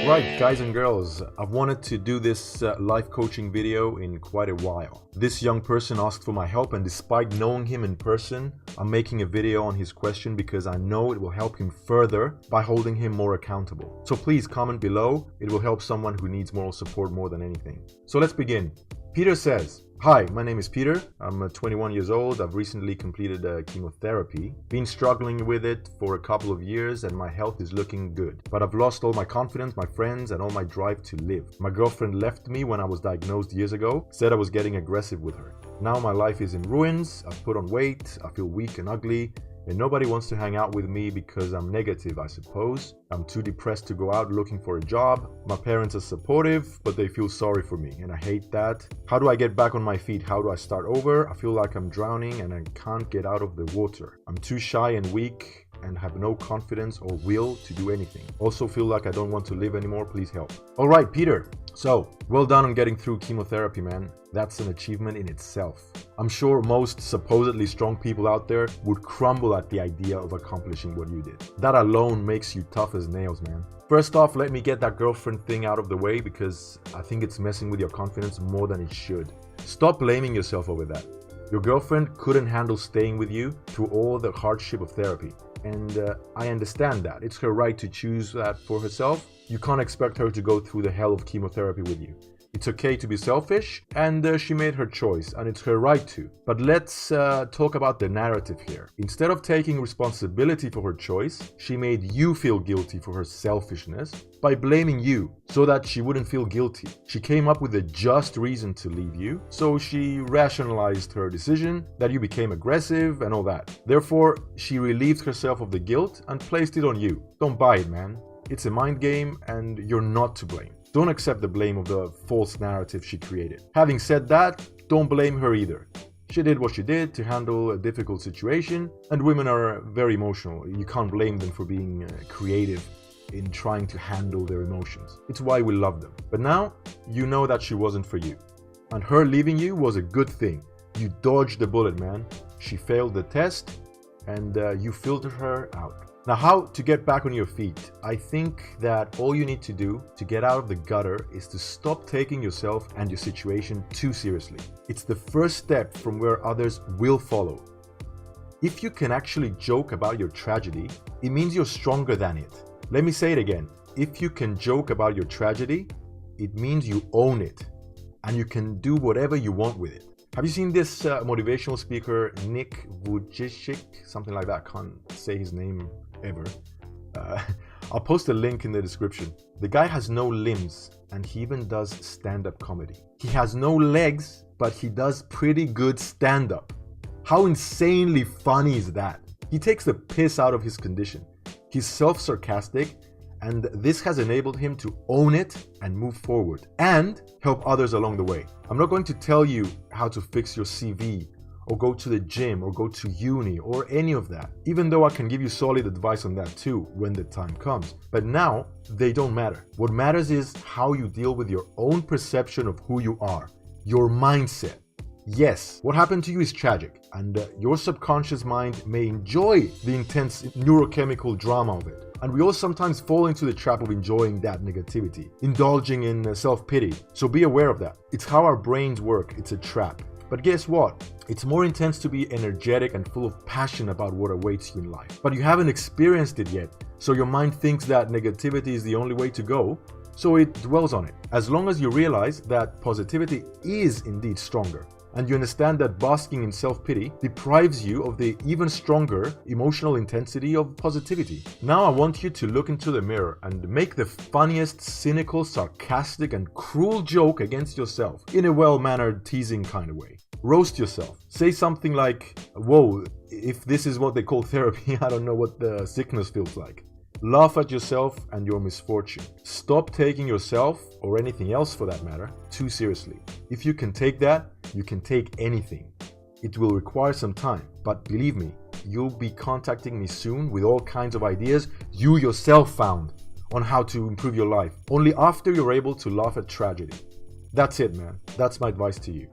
Right, guys and girls, I've wanted to do this life coaching video in quite a while. This young person asked for my help, and despite knowing him in person, I'm making a video on his question because I know it will help him further by holding him more accountable. So please comment below, it will help someone who needs moral support more than anything. So let's begin. Peter says, "Hi, my name is Peter. I'm 21 years old. I've recently completed chemotherapy. Been struggling with it for a couple of years and my health is looking good. But I've lost all my confidence, my friends, and all my drive to live. My girlfriend left me when I was diagnosed years ago, said I was getting aggressive with her. Now my life is in ruins. I've put on weight. I feel weak and ugly. And nobody wants to hang out with me because I'm negative, I suppose. I'm too depressed to go out looking for a job. My parents are supportive, but they feel sorry for me, and I hate that. How do I get back on my feet? How do I start over? I feel like I'm drowning and I can't get out of the water. I'm too shy and weak and have no confidence or will to do anything. Also feel like I don't want to live anymore. Please help." All right, Peter. So, well done on getting through chemotherapy, man. That's an achievement in itself. I'm sure most supposedly strong people out there would crumble at the idea of accomplishing what you did. That alone makes you tough as nails, man. First off, let me get that girlfriend thing out of the way because I think it's messing with your confidence more than it should. Stop blaming yourself over that. Your girlfriend couldn't handle staying with you through all the hardship of therapy. And I understand that. It's her right to choose that for herself. You can't expect her to go through the hell of chemotherapy with you. It's okay to be selfish, and she made her choice, and it's her right to. But let's talk about the narrative here. Instead of taking responsibility for her choice, she made you feel guilty for her selfishness by blaming you so that she wouldn't feel guilty. She came up with a just reason to leave you, so she rationalized her decision that you became aggressive and all that. Therefore, she relieved herself of the guilt and placed it on you. Don't buy it, man. It's a mind game, and you're not to blame. Don't accept the blame of the false narrative she created. Having said that, don't blame her either. She did what she did to handle a difficult situation, and women are very emotional. You can't blame them for being creative in trying to handle their emotions. It's why we love them. But now, you know that she wasn't for you. And her leaving you was a good thing. You dodged the bullet, man. She failed the test, and you filtered her out. Now, how to get back on your feet? I think that all you need to do to get out of the gutter is to stop taking yourself and your situation too seriously. It's the first step from where others will follow. If you can actually joke about your tragedy, it means you're stronger than it. Let me say it again. If you can joke about your tragedy, it means you own it and you can do whatever you want with it. Have you seen this motivational speaker, Nick Vujicic? Something like that. Can't say his name ever. I'll post a link in the description. The guy has no limbs and he even does stand-up comedy. He has no legs, but he does pretty good stand-up. How insanely funny is that? He takes the piss out of his condition. He's self-sarcastic, and this has enabled him to own it and move forward and help others along the way. I'm not going to tell you how to fix your CV or go to the gym or go to uni or any of that, even though I can give you solid advice on that too when the time comes. But now, they don't matter. What matters is how you deal with your own perception of who you are, your mindset. Yes, what happened to you is tragic, and your subconscious mind may enjoy the intense neurochemical drama of it. And we all sometimes fall into the trap of enjoying that negativity, indulging in self-pity. So be aware of that. It's how our brains work. It's a trap. But guess what? It's more intense to be energetic and full of passion about what awaits you in life. But you haven't experienced it yet, so your mind thinks that negativity is the only way to go, so it dwells on it. As long as you realize that positivity is indeed stronger, and you understand that basking in self-pity deprives you of the even stronger emotional intensity of positivity. Now I want you to look into the mirror and make the funniest, cynical, sarcastic, and cruel joke against yourself in a well-mannered, teasing kind of way. Roast yourself. Say something like, "Whoa, if this is what they call therapy, I don't know what the sickness feels like." Laugh at yourself and your misfortune. Stop taking yourself, or anything else for that matter, too seriously. If you can take that, you can take anything. It will require some time, but believe me, you'll be contacting me soon with all kinds of ideas you yourself found on how to improve your life, only after you're able to laugh at tragedy. That's it, man. That's my advice to you.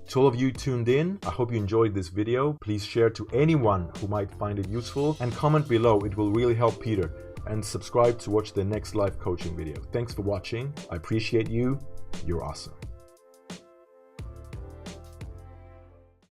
To all of you tuned in, I hope you enjoyed this video. Please share to anyone who might find it useful and comment below. It will really help Peter. and subscribe to watch the next life coaching video. Thanks for watching. I appreciate you. You're awesome.